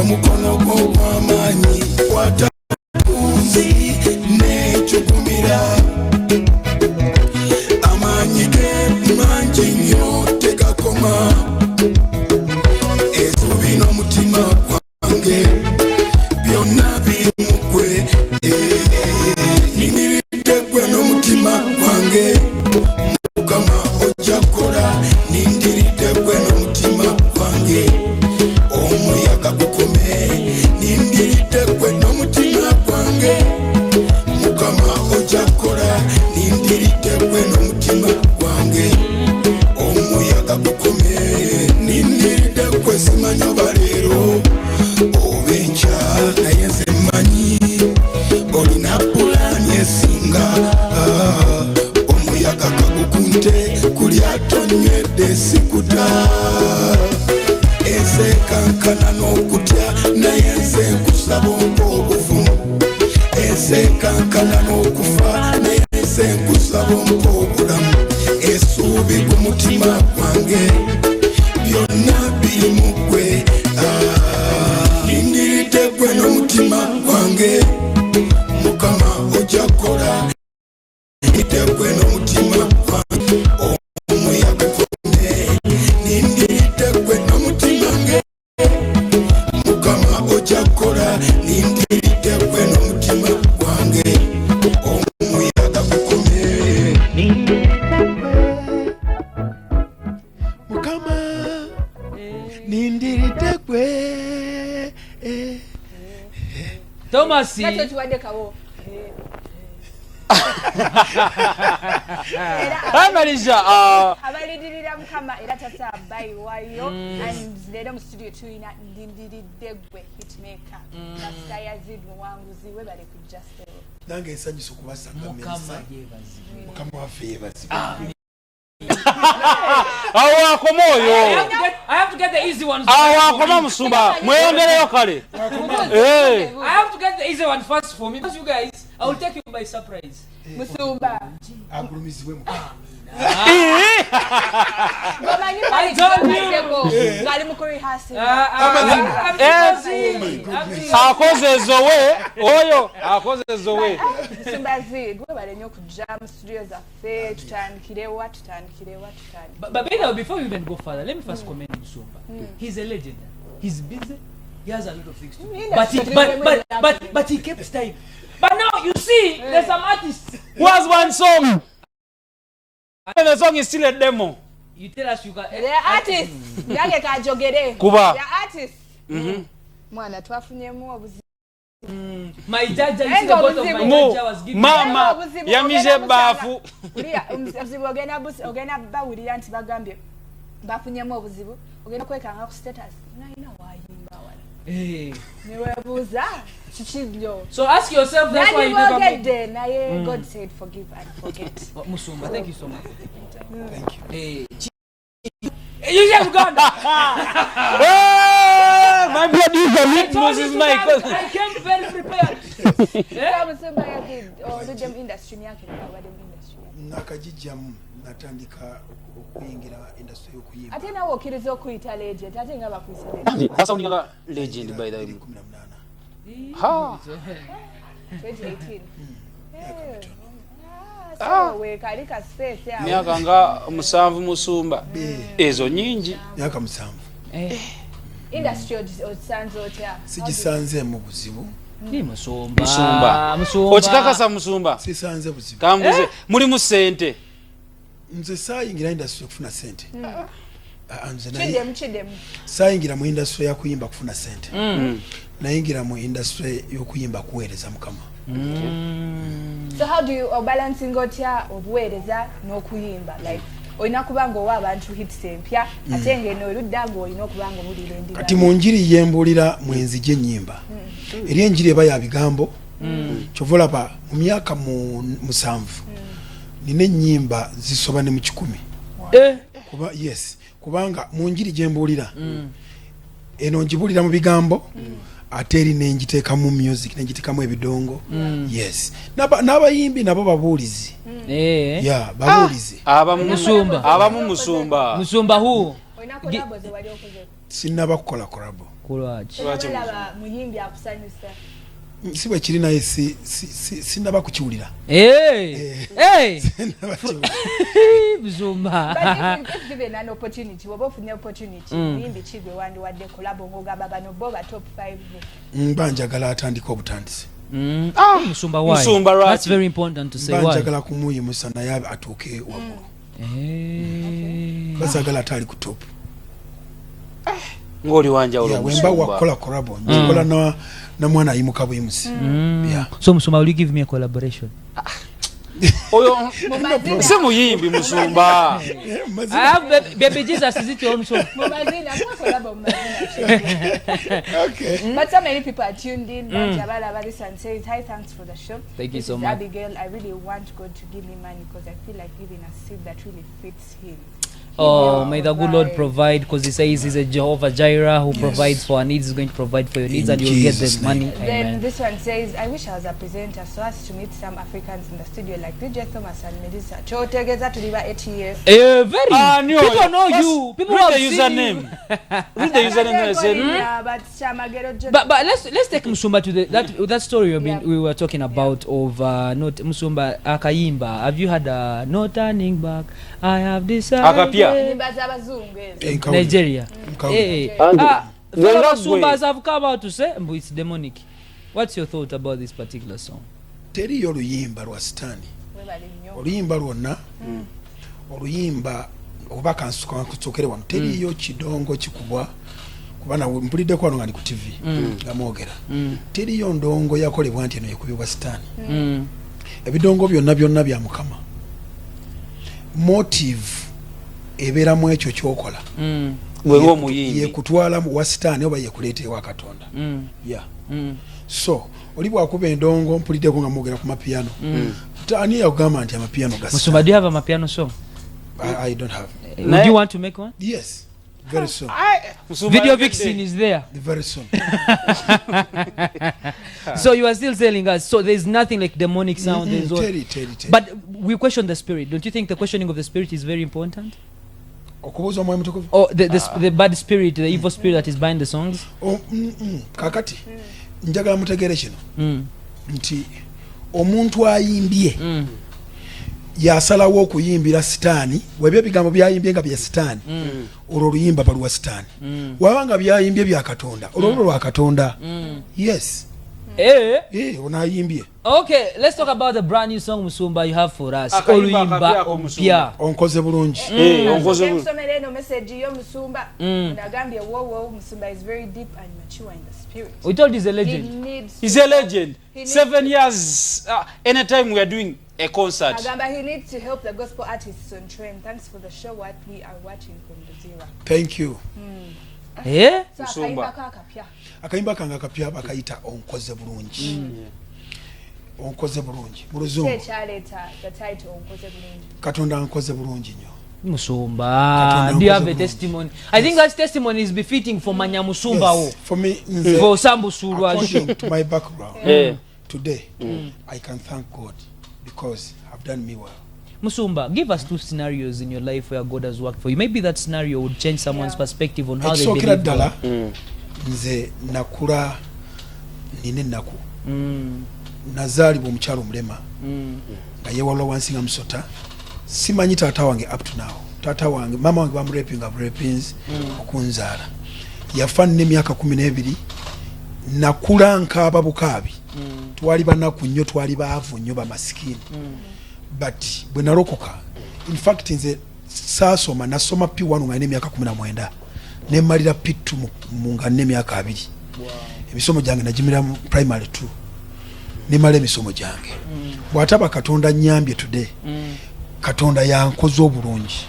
omukono gwo gw'amaanyi watakunzi n'ekyukumira amaanyi ge mangi nnyo tegakoma essuubi n'omutima gwange byonna biri mu ggwe nimiridde ggwe n'omutima gwange Mukama ojja kukola nindiridde ggwe n'omutima gwange omuyaga gukome nindiridde ggwe n'omutima gwange Mukama ojja kukola nindiridde ggwe n'omutima gwange omuyaga gukome nindiridde ggwe simanyi oba leero oba enkya naye nze mmanyi olina pulaani esinga omuyaga kagukunte kulyato nywedde sikuta kankana n'okutya naye nze nkusaba ompa obuvumu kankana n'okufa naye nze nkusaba ompa obulamu essuubi ku mutima gwange byonna biri mu ggwe nindiridde ggwe n'omutima gwange Mukama ojja kukola nindiridde ggwe n'omutima gwange omuyaga gukome nindiridde ggwe n'omutima gwange Mukama ojja kukola nindiridde ggwe n'omutima gwange omuyaga gukome Mukama nindiridde ggwe Thomas Malaysia abalidirira Mukama era tasabayi wayo and leero mu studio tuyina ndindiridde ggwe hitmaker Pastor Yazid muwanguzi we bali kujja stereo nange ensanyusa okubasanga Mukama yeebazibwe Mukama waffe yeebazibwe awakomoyo I have to get the easy ones awakoma musumba mweyongereyo kale I have to get the easy one first for me because you guys I will take you by surprise musumba agulumizibwe Mukama I don't know ngali mukuri hasi akozezowe oyo akozezowe Simbazi gwe balenye okujja mu studio zaffe tutandikirewa but before we even go further let me first comment Musumba he's a legend he's busy he has a lot of things to do but he kept time but now you see there's some artists who has one song and the song is still a demo. You tell us you got the artist ndange kajogere kuba the artist mwana twafunyemu obuzi my judge is the bottom of my judge was giving mama yamize bafu obuzibu ogenda bawulira nti bagambye bafunyemu obuzibu ogenda kwekanga ku status naina wayimba wala niwebuuza kikibyo so ask yourself that's why you never get there naye God said forgive and forget Musumba thank you so much for taking time thank you you have gone my blood is a litmus is my cousin I came very prepared Musumba yakid rhythm industry yake na industry nakajijjamu natandika okuyingira industry y'okuyimba ate nawe okkiriza okuyita legend ate nga bakuyisa legend that's sounding like legend by the way ha 2018 we kalika space ya miaka nga 7 Musumba ezo nyingi myaka 7 industry osanze otya sigisanze mu buzibu ni Musumba okikakasa Musumba sisanze buzibu kambuze muri mu sente nze sayingira industry okufuna sente chidem sayingira mu industry ya kuyimba kufuna sente nayingira mu industry y'okuyimba kuweereza Mukama so how do you balancing otya obuweereza n'okuyimba like oyina kubanga owa abantu hits empya ate ngeno oludda ng'olina okubanga obulira endira kati mu njiri yembulira mwenzije ennyimba eri enjiri eba ya bigambo kyovulaba mu myaka 7 nina ennyimba zisoba ne mu 10 kuba yes kubanga mu njiri gyembulira eno njibulira mu bigambo ate eri nenjiteekamu music nenjiteekamu ebidongo yes n'abayimbi nabo babuulizi babuulizi abamu Musumba Musumba who oyina collabo ze wali okoze Sinnaba kukola collabo. Kulwaki. Laba muyimbi akusanyusa. Si bwe kiri naye sinnaba kukiwulira. Hey. Buzumba. But if given an opportunity, we've often opportunity. Muyimbi kigwe wandi wadde collabo ng'ogamba bano bo ba top 5. Banjagala atandika obutandisi. Musumba, why? Musumba, right. That's very important to say. Why? Banjagala kumuyimusa naye atuuke waggulu. Basagala atali ku top. Ngoli wanja ulo Musumba. Wemba wakola collabo. Njikola na mwana ayimuka buyimusi. So Musumba, will you give me a collaboration? Oyo se muyimbi Musumba. Baby Jesus, is it your own song? Okay. But so many people are tuned in. Jabala Badis and says, hi, thanks for the show. Thank you This so is much. Abigail. I really want God to give me money because I feel like giving a seed that really fits him. Oh, may the good Lord provide, because he says he's a Jehovah Jireh who provides for our needs. He's going to provide for your needs, and you'll get the money. Then Amen. this one says, I wish I was a presenter so as to meet some Africans in the studio like DJ Thomas and Melissa. Chotegeza to live 8 years. Very. No, People know you. People read have the seen username. you. Read the username. I said, But let's take Musumba to that story we were talking about of not Musumba Akayimba. Have you had no turning back? I have decided. Akapia. Nigeria. Fellow Musumbas have come out to say it's demonic. What's your thought about this particular song? Teriyo oluyimba lwa sitaani. Oluyimba lwonna oluyimba oba kansukere wano teriyo kidongo kikubwa kubana mpuliddeko wano nga ndi ku TV nga mwogera teriyo ndongo yakolebwa nti eno ekubibwa sitaani ebidongo byonna bya Mukama. Motive ebeeramu ekyo kyokola wewe omuyimbi yekutwala mu wa sitaani oba yekuleeta ewa Katonda. So oli bwakuba endongo mpuliddeko nga mwogera ku mapiano ani yakugamba nti amapiano gasa. Musumba, do you have a mapiano song? I don't have. Would you want to make one? Yes, very soon. Video Vixen is there. Very soon. So you are still telling us, so there's nothing like demonic sound. There's all, Teri. but we question the spirit. Don't you think the questioning of the spirit is very important? Okubuuza omwoyo mutukuvu. Or the bad spirit, the evil spirit that is behind the songs? Kakati njagala mutegeere kino nti omuntu ayimbye yasalawo okuyimbira sitaani webyo ebigambo byayimbye nga bya sitaani olwo oluyimba balwa sitaani waba nga byayimbye bya Katonda olwo lwa Katonda. Yes. Onayimbye. Okay, let's talk about the brand new song Musumba you have for us. Oluyimba ompya. Onkoze bulungi. Onkoze bulungi. Somebody no message yo Musumba. Nagambye wo Musumba is very deep and mature in the spirit. We told he's a legend. He's a legend. 7 years. Anytime we are doing a concert. Agamba he needs to help the gospel artists on trend. Thanks for the show. What we are watching from the Zira. Thank you. So Musumba. Akayimba kange akapya bakayita onkoze bulungi. Onkoze bulungi mu Luzungu. The title onkoze bulungi. Katonda ankoze bulungi nnyo. Musumba, do you have a testimony? I think that testimony is befitting for Manya Musumba. Yes, for me, for Sambu Surwa. According to my background, today, I can thank God because I've done me well. Musumba, give us 2 scenarios in your life where God has worked for you. Maybe that scenario would change someone's perspective on how they believe God. Nze nakula nine naku. Nazaalibwa omukyalo omulema nga yeewalula wansi nga musota. Simanyi taata wange up to now. Taata wange mama wange bamurapinga rapins okunzaala. Yafa nne emyaka 12. Nakula nkaaba bukaabi. Twali banaku nnyo, twali baavu nnyo bamasikini. But bwe nalokoka, in fact nze saasoma nasoma P1 nga n'emyaka 19 ne mmalira P2 mu nga n'emyaka 2. Emisomo gyange najimira mu primary 2 ne mala emisomo gyange. Bw'ataba Katonda nnyambye today, Katonda yankoze obulungi.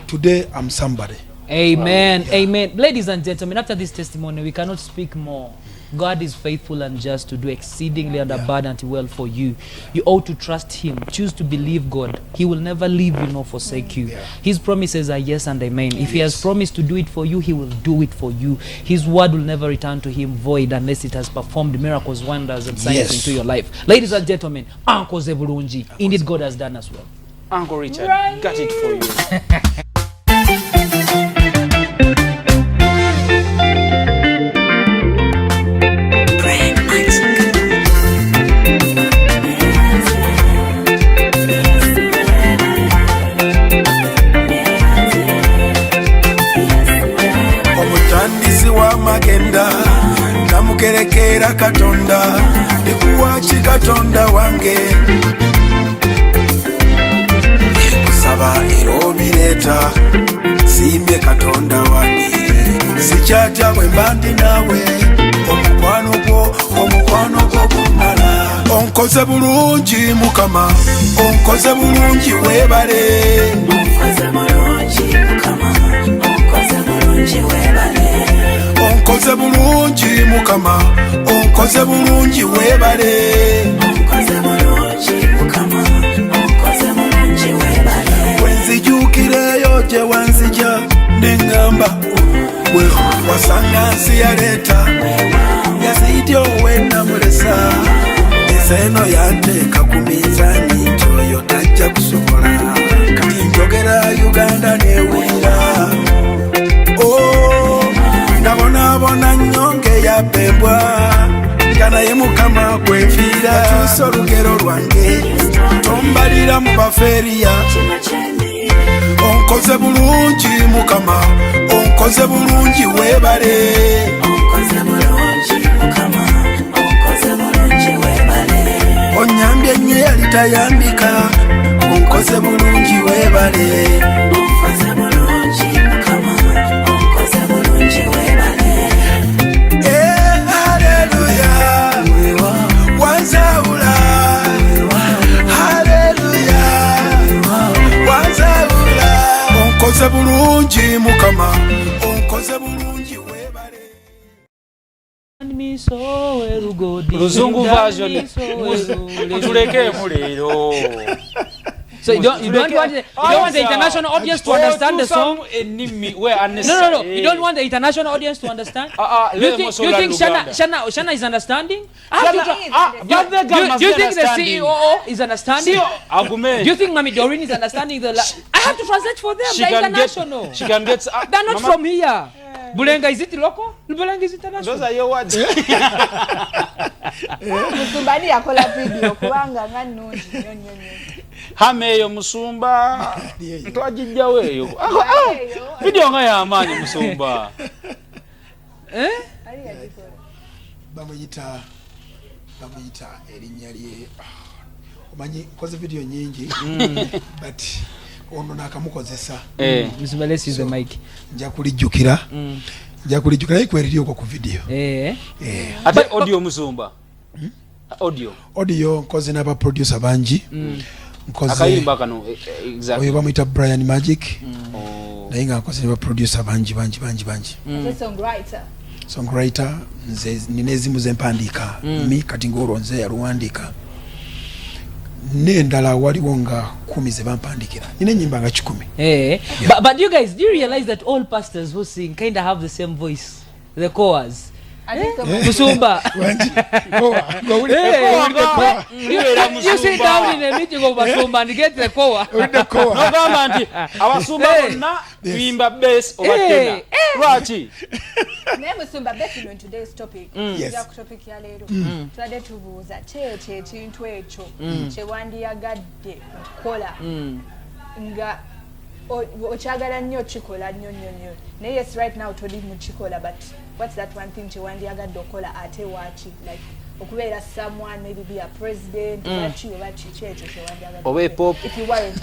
Today I'm somebody. Amen. Amen. Ladies and gentlemen, after this testimony, we cannot speak more. God is faithful and just to do exceedingly and abundantly well for you. You ought to trust him. Choose to believe God. He will never leave you nor forsake you. His promises are yes and amen. If he has promised to do it for you, he will do it for you. His word will never return to him void unless it has performed miracles, wonders and signs into your life. Ladies and gentlemen, Uncle Zebulunji. Indeed, God has done as well. Uncle Richard got it for you. Mukama genda namugerekera Katonda ekuwaki Katonda wange kusaba erobireta simbye Katonda wange sikyatya bwe mbandi nawe omukwano gwo kumala onkoze bulungi Mukama onkoze bulungi webale onkoze bulungi Mukama onkoze bulungi webale onkoze bulungi Mukama onkoze bulungi webale onkoze bulungi Mukama onkoze bulungi webale wenzijukireyo gye wanzija nengamba we wasanga nsi yaleta yazidyo wenamulesa eseno yanteeka ku minzaani nti oyo tajja kusobola kati njogera Uganda newulira nabonaabona nnyonge yapembwa nga naye Mukama gwenfiira tuusa olugero lwange tombalira mu baferiya onkoze bulungi Mukama onkoze bulungi webale onkoze bulungi Mukama onkoze bulungi webale onyambye nnyo yalitayambika onkoze bulungi webale onkoze bulungi Mukama onkoze bulungi webale haleluya wanzawula haleluya wanzawula onkoze bulungi Mukama onkoze bulungi webale Luzungu version tuleke mulero. So you don't want the international audience to understand the song? No. You don't want the international audience to understand? You think Shana is understanding? Do you think the CEO is understanding? Do you think Mami Doreen is understanding I have to translate for them. They're international. She can get. They're not from here. Bulenga, is it local? Bulenga is international. Those are your words. Musumbani yakola video kubanga nganungi Hameyo Musumba twajijjawo eyo video nga y'amaanyi Musumba bamuyita erinnya lye omanyi nkoze video nyingi but ono nakamukozesa Musumba, let's use the mic. nja kulijjukira naye kweririoko ku video ate audio Musumba audio nkoze n'abaproducer bangi akayimba kano exactly oyo bamuyita Brian Magic naye nga nkoze n'abaproducer bangi songwriter nze nina ezimu zempandiika mi kati ng'olwo nze yaluwandiika n'endala waliwo nga 10 ze bampandikira nina ennyimba nga 10. But you guys, do you realize that all pastors who sing kind of have the same voice, the chorus? Musumba. You sit down in a meeting of Musumba and get the koa. Nogamba nti abasumba bonna bimba bass oba tenor. Lwaki? naye Musumba back in today's topic ya topic ya leero twade tubuuza kyekyo ekintu ekyo kyewandiyagadde okukola nga okyagala nnyo kikola nnyo naye yes right now toli mu kikola, but what's that one thing kyewandiyagadde okukola ate waaki, like okubeera someone, maybe be a president waaki oba kiki ekyo kyewandiyagadde oba pop if you weren't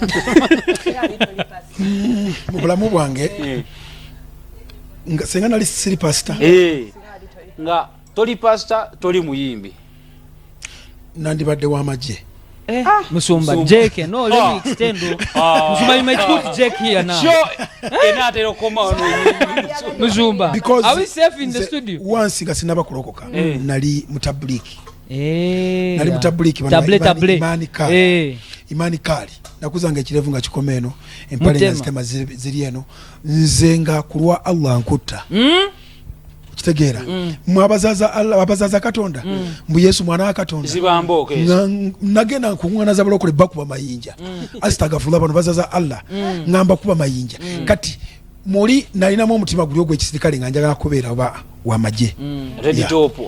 mu bulamu bwange nga senga nali siri pastor nga toli pastor toli muyimbi nandibadde w'amagye Musumba, Jake, no, let me extend. Musumba, you might put Jake here now. Sure. Musumba, because are we safe in the studio? Once nga sinaba kulokoka nali mutabuliki nali mutabuliki imani kali nakuzanga ekirevu nga kikoma eno empale nga zitema ziri eno nze nga kulwa Allah nkutta kitegeera mwabazaza Katonda mbu Yesu mwana wa Katonda zibamboke nagenda nkungana za balokole bakuba mayinja astagfirullah bano bazaza Allah ngamba kuba mayinja kati muli nalinamu omutima guli ogw'ekisirikale nga njagala kubeera oba w'amagye ready top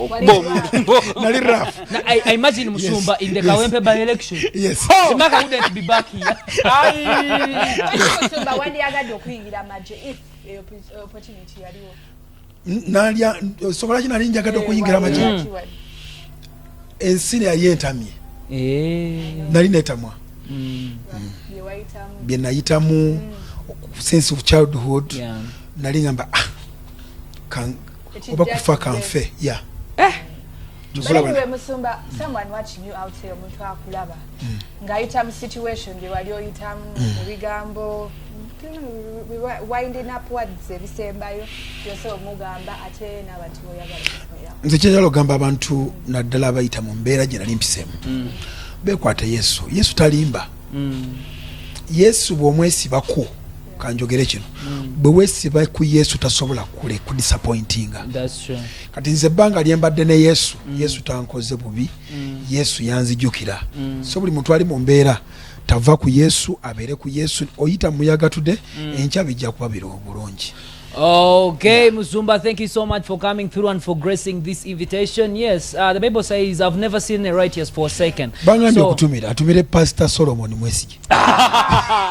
nali raf I imagine Musumba in the Kawempe by election. Yes. Simaka wouldn't be back here. Musumba wandiyagadde okuyingira amagye if opportunity yaliwo. nalya sokola kinali njagadde okuyingira amagi ensi yali entamye nali netamwa bye nayitamu sense of childhood nali ngamba oba kufa kanfe Anyway, Musumba, someone watching you out there, omuntu akulaba ng'ayita mu situation gye wali oyitamu mu bigambo winding upwards ebisembayo byose omugamba ate n'abantu boyagala kufunira nze kyenjala okugamba abantu naddala abayita mu mbeera gye nali mpisemu beekwata yesu talimba yesu bw'omwesibako kanjogere kino bwe weesiba ku yesu tasobola ku disappointinga kati nze ebbanga lyembadde ne yesu tankoze bubi yesu yanzijukira so buli muntu ali mu mbeera tava ku yesu abeere ku yesu oyita muyaga tude enkya bijja kuba biri obulungi. Okay, Musumba, thank you so much for coming through and for gracing this invitation. Yes, the Bible says, I've never seen a righteous forsaken. Atumire Pastor Solomon Mwesigi.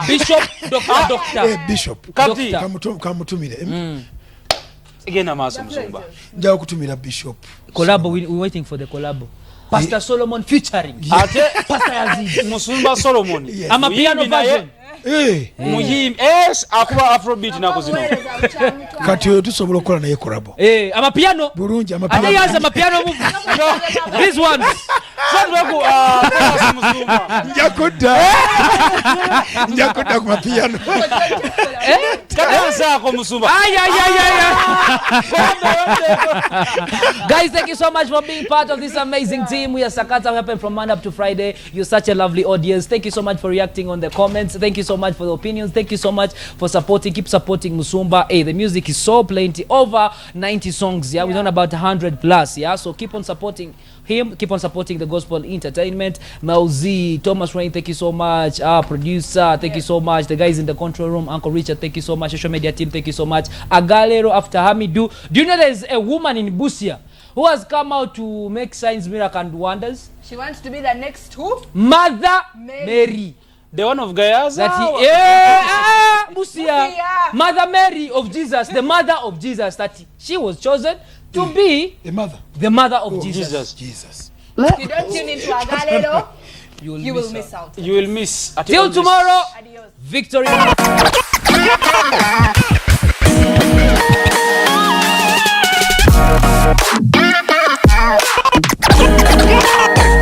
Bishop, Doctor. Bishop. Kamutumire. Again, I'm asking Musumba. Jawa kutumira Bishop. Collabo, we're waiting for the collabo. Pastor Solomon featuring. Pastor Yazid. Musumba Solomon. I'm a piano version. Muhim akuba afrobeat nako zino kati oyo tusobola okukola naye kolabo amapiano bulungi ate yaza amapiano this one njakudda ku mapiano kadansaako Musumba. Guys, thank you so much for being part of this amazing team. We are Sakata. We happen from Monday up to Friday. You're such a lovely audience. Thank you so much for reacting on the comments. Thank you so much for the opinions. Thank you so much for supporting. Keep supporting Musumba. Hey, the music is so plenty. Over 90 songs. Yeah, we're on about 100 plus. Yeah, so keep on supporting him. Keep on supporting the gospel entertainment. Melzi, Thomas Rain, thank you so much. Producer, thank you so much. The guys in the control room, Uncle Richard, thank you so much. Social media team, thank you so much. Agalero after Hamidu. Do you know there's a woman in Busia who has come out to make signs, miracles, and wonders? She wants to be the next who? Mother Mary. The one of Gayaza? Busia. Mother Mary of Jesus, the mother of Jesus, that she was chosen to be the mother of Jesus. If you don't tune into Agalero, you will miss out. You will miss. Till tomorrow, Adios. victory.